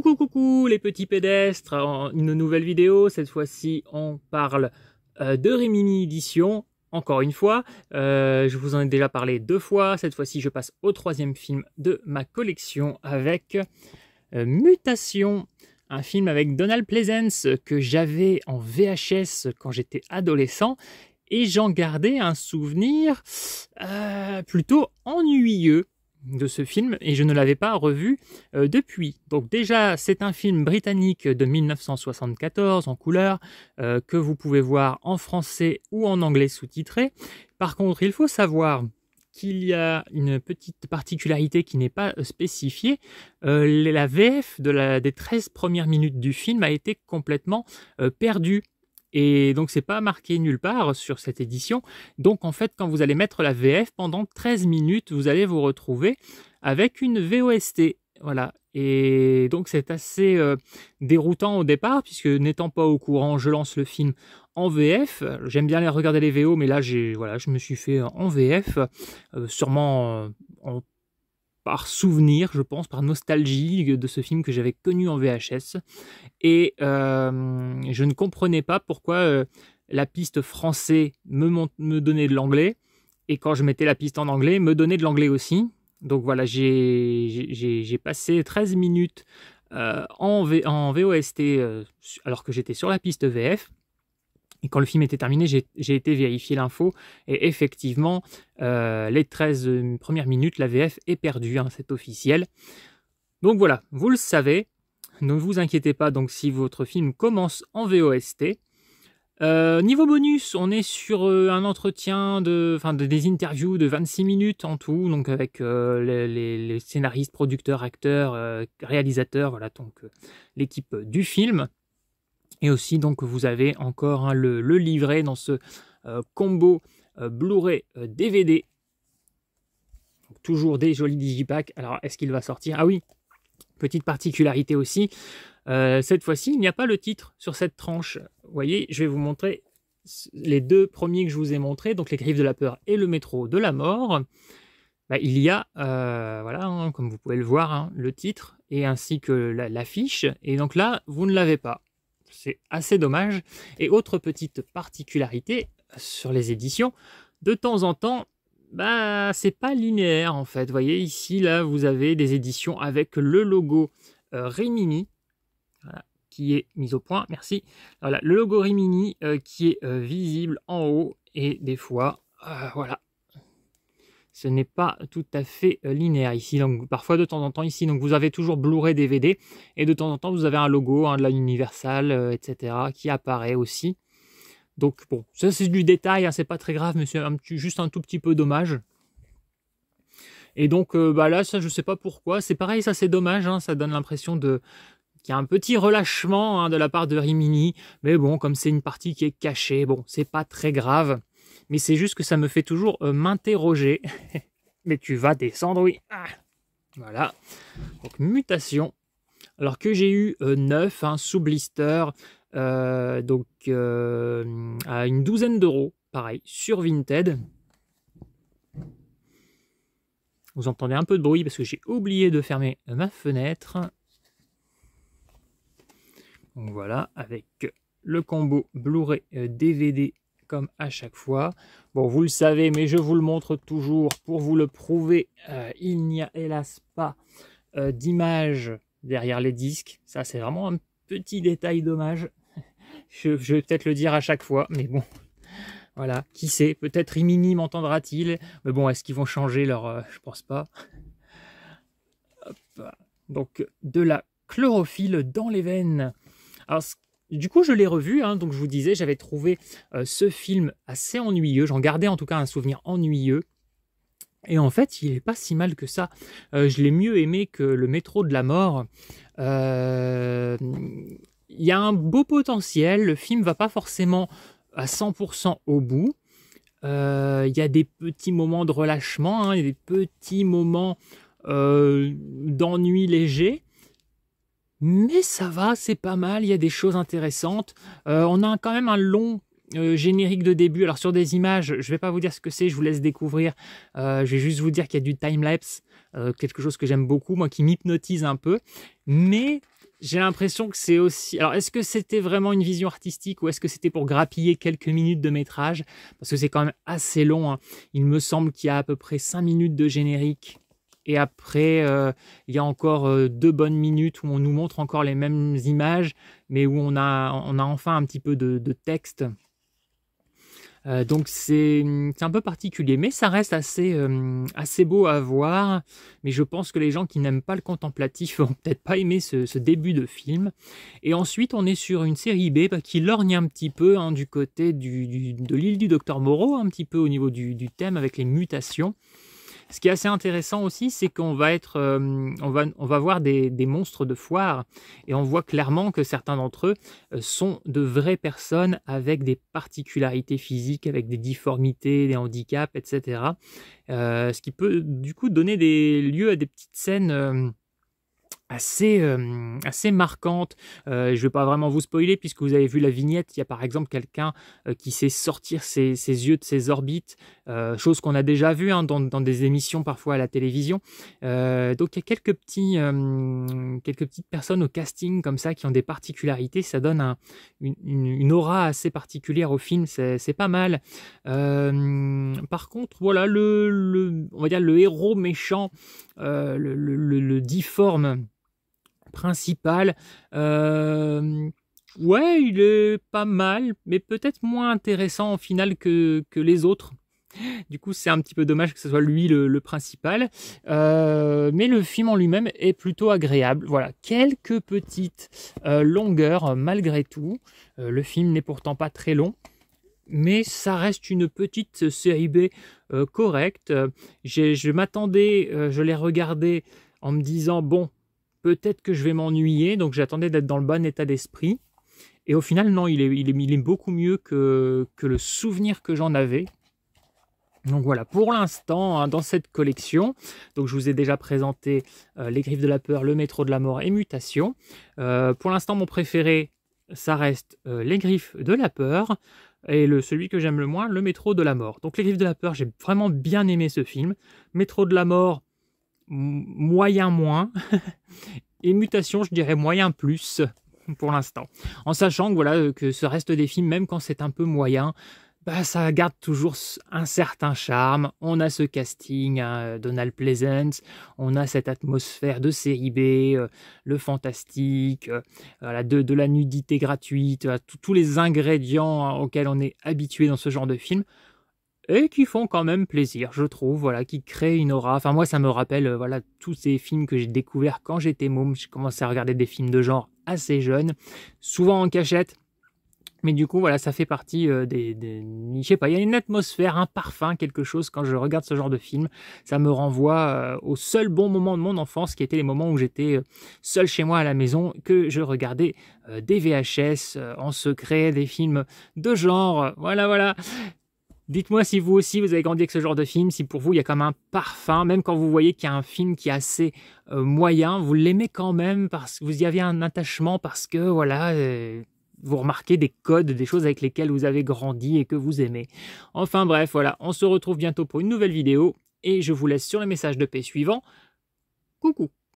Coucou les petits pédestres, une nouvelle vidéo, cette fois-ci on parle de Rimini Édition, encore une fois, je vous en ai déjà parlé 2 fois, cette fois-ci je passe au 3e film de ma collection avec Mutation, un film avec Donald Pleasence que j'avais en VHS quand j'étais adolescent et j'en gardais un souvenir plutôt ennuyeux de ce film et je ne l'avais pas revu depuis. Donc déjà, c'est un film britannique de 1974 en couleur que vous pouvez voir en français ou en anglais sous-titré. Par contre, il faut savoir qu'il y a une petite particularité qui n'est pas spécifiée. La VF des 13 premières minutes du film a été complètement perdue. Et donc, c'est pas marqué nulle part sur cette édition. Donc, en fait, quand vous allez mettre la VF, pendant 13 minutes, vous allez vous retrouver avec une VOST. Voilà. Et donc, c'est assez déroutant au départ, puisque n'étant pas au courant, je lance le film en VF. J'aime bien regarder les VO, mais là, je me suis fait en VF, sûrement par souvenir, je pense, par nostalgie de ce film que j'avais connu en VHS. Et je ne comprenais pas pourquoi la piste français me donnait de l'anglais, et quand je mettais la piste en anglais, me donnait de l'anglais aussi. Donc voilà, j'ai passé 13 minutes en VOST alors que j'étais sur la piste VF. Et quand le film était terminé, j'ai été vérifier l'info et effectivement, les 13 premières minutes, la VF est perdue, hein, c'est officiel. Donc voilà, vous le savez, ne vous inquiétez pas donc si votre film commence en VOST. Niveau bonus, on est sur un entretien, des interviews de 26 minutes en tout, donc avec les scénaristes, producteurs, acteurs, réalisateurs, voilà, donc l'équipe du film. Et aussi, donc, vous avez encore le livret dans ce combo Blu-ray DVD. Donc, toujours des jolis digipacks. Alors, est-ce qu'il va sortir? Ah oui, petite particularité aussi. Cette fois-ci, il n'y a pas le titre sur cette tranche. Vous voyez, je vais vous montrer les 2 premiers que je vous ai montrés, donc Les Griffes de la Peur et Le Métro de la Mort. Bah, il y a, voilà, hein, comme vous pouvez le voir, hein, le titre et ainsi que l'affiche. Et donc là, vous ne l'avez pas. C'est assez dommage. Et autre petite particularité sur les éditions, de temps en temps, bah, c'est pas linéaire en fait. Vous voyez ici, là, vous avez des éditions avec le logo Rimini, voilà, qui est mis au point. Merci. Voilà, le logo Rimini qui est visible en haut et des fois, voilà. Ce n'est pas tout à fait linéaire ici, donc parfois de temps en temps ici, donc vous avez toujours Blu-ray DVD, et de temps en temps vous avez un logo de la Universal, etc. qui apparaît aussi. Donc bon, ça c'est du détail, hein, c'est pas très grave, mais c'est juste un tout petit peu dommage. Et donc bah là, ça je sais pas pourquoi, c'est pareil, ça c'est dommage, hein, ça donne l'impression qu'il y a un petit relâchement, hein, de la part de Rimini, mais bon, comme c'est une partie qui est cachée, bon, c'est pas très grave. Mais c'est juste que ça me fait toujours m'interroger. Mais tu vas descendre, oui. Ah, voilà. Donc, Mutation. Alors que j'ai eu 9 hein, sous blister. Donc, à une douzaine d'euros. Pareil, sur Vinted. Vous entendez un peu de bruit parce que j'ai oublié de fermer ma fenêtre. Donc voilà, avec le combo Blu-ray DVD comme à chaque fois. Bon, vous le savez, mais je vous le montre toujours pour vous le prouver. Il n'y a hélas pas d'image derrière les disques. Ça, c'est vraiment un petit détail dommage. Je vais peut-être le dire à chaque fois, mais bon. Voilà, qui sait, peut-être Rimini m'entendra-t-il. Mais bon, est-ce qu'ils vont changer leur... je pense pas. Hop. Donc, de la chlorophylle dans les veines. Alors, du coup, je l'ai revu, hein, donc je vous disais, j'avais trouvé ce film assez ennuyeux. J'en gardais en tout cas un souvenir ennuyeux. Et en fait, il n'est pas si mal que ça. Je l'ai mieux aimé que Le Métro de la Mort. Il y a un beau potentiel. Le film ne va pas forcément à 100% au bout. Il y a des petits moments de relâchement, hein, il y a des petits moments d'ennui léger. Mais ça va, c'est pas mal, il y a des choses intéressantes. On a quand même un long générique de début. Alors sur des images, je ne vais pas vous dire ce que c'est, je vous laisse découvrir. Je vais juste vous dire qu'il y a du time-lapse, quelque chose que j'aime beaucoup, moi qui m'hypnotise un peu. Mais j'ai l'impression que c'est aussi... Alors, est-ce que c'était vraiment une vision artistique ou est-ce que c'était pour grappiller quelques minutes de métrage? Parce que c'est quand même assez long, hein. Il me semble qu'il y a à peu près 5 minutes de générique. Et après, il y a encore 2 bonnes minutes où on nous montre encore les mêmes images, mais où on a enfin un petit peu de texte. Donc c'est un peu particulier, mais ça reste assez beau à voir. Mais je pense que les gens qui n'aiment pas le contemplatif vont peut-être pas aimer ce début de film. Et ensuite, on est sur une série B qui lorgne un petit peu, hein, du côté de l'île du Docteur Moreau, un petit peu au niveau du thème avec les mutations. Ce qui est assez intéressant aussi, c'est qu'on va on va voir des monstres de foire et on voit clairement que certains d'entre eux sont de vraies personnes avec des particularités physiques, avec des difformités, des handicaps, etc. Ce qui peut du coup donner lieu à des petites scènes assez marquante. Je ne vais pas vraiment vous spoiler puisque vous avez vu la vignette. Il y a par exemple quelqu'un qui sait sortir ses yeux de ses orbites, chose qu'on a déjà vue, hein, dans des émissions parfois à la télévision. Donc il y a quelques petites personnes au casting comme ça qui ont des particularités. Ça donne une aura assez particulière au film. C'est pas mal. Par contre, voilà, on va dire le héros méchant, le difforme principal, ouais, il est pas mal, mais peut-être moins intéressant au final que les autres. Du coup, c'est un petit peu dommage que ce soit lui le principal, mais le film en lui-même est plutôt agréable. Voilà, quelques petites longueurs malgré tout. Le film n'est pourtant pas très long, mais ça reste une petite série B correcte. Je m'attendais, je l'ai regardé en me disant, bon, peut-être que je vais m'ennuyer, donc j'attendais d'être dans le bon état d'esprit. Et au final, non, il est beaucoup mieux que le souvenir que j'en avais. Donc voilà, pour l'instant, hein, dans cette collection, donc je vous ai déjà présenté Les Griffes de la Peur, Le Métro de la Mort et Mutation. Pour l'instant, mon préféré, ça reste Les Griffes de la Peur. Et celui que j'aime le moins, Le Métro de la Mort. Donc Les Griffes de la Peur, j'ai vraiment bien aimé ce film. Métro de la Mort, moyen moins. Et Mutation, je dirais moyen plus pour l'instant. En sachant que, voilà, que ce reste des films, même quand c'est un peu moyen, bah, ça garde toujours un certain charme. On a ce casting, hein, Donald Pleasence, on a cette atmosphère de série B, le fantastique, voilà, de la nudité gratuite, tous les ingrédients, hein, auxquels on est habitué dans ce genre de film, et qui font quand même plaisir, je trouve, voilà, qui créent une aura. Enfin, moi, ça me rappelle, voilà, tous ces films que j'ai découverts quand j'étais môme. J'ai commencé à regarder des films de genre assez jeune, souvent en cachette. Mais du coup, voilà, ça fait partie je sais pas, il y a une atmosphère, un parfum, quelque chose, quand je regarde ce genre de film. Ça me renvoie au seul bon moment de mon enfance, qui étaient les moments où j'étais seul chez moi à la maison, que je regardais des VHS en secret, des films de genre. Voilà, voilà. Dites-moi si vous aussi, vous avez grandi avec ce genre de film, si pour vous, il y a comme un parfum, même quand vous voyez qu'il y a un film qui est assez moyen, vous l'aimez quand même parce que vous y avez un attachement, parce que, voilà, vous remarquez des codes, des choses avec lesquelles vous avez grandi et que vous aimez. Enfin bref, voilà, on se retrouve bientôt pour une nouvelle vidéo et je vous laisse sur le message de paix suivant. Coucou!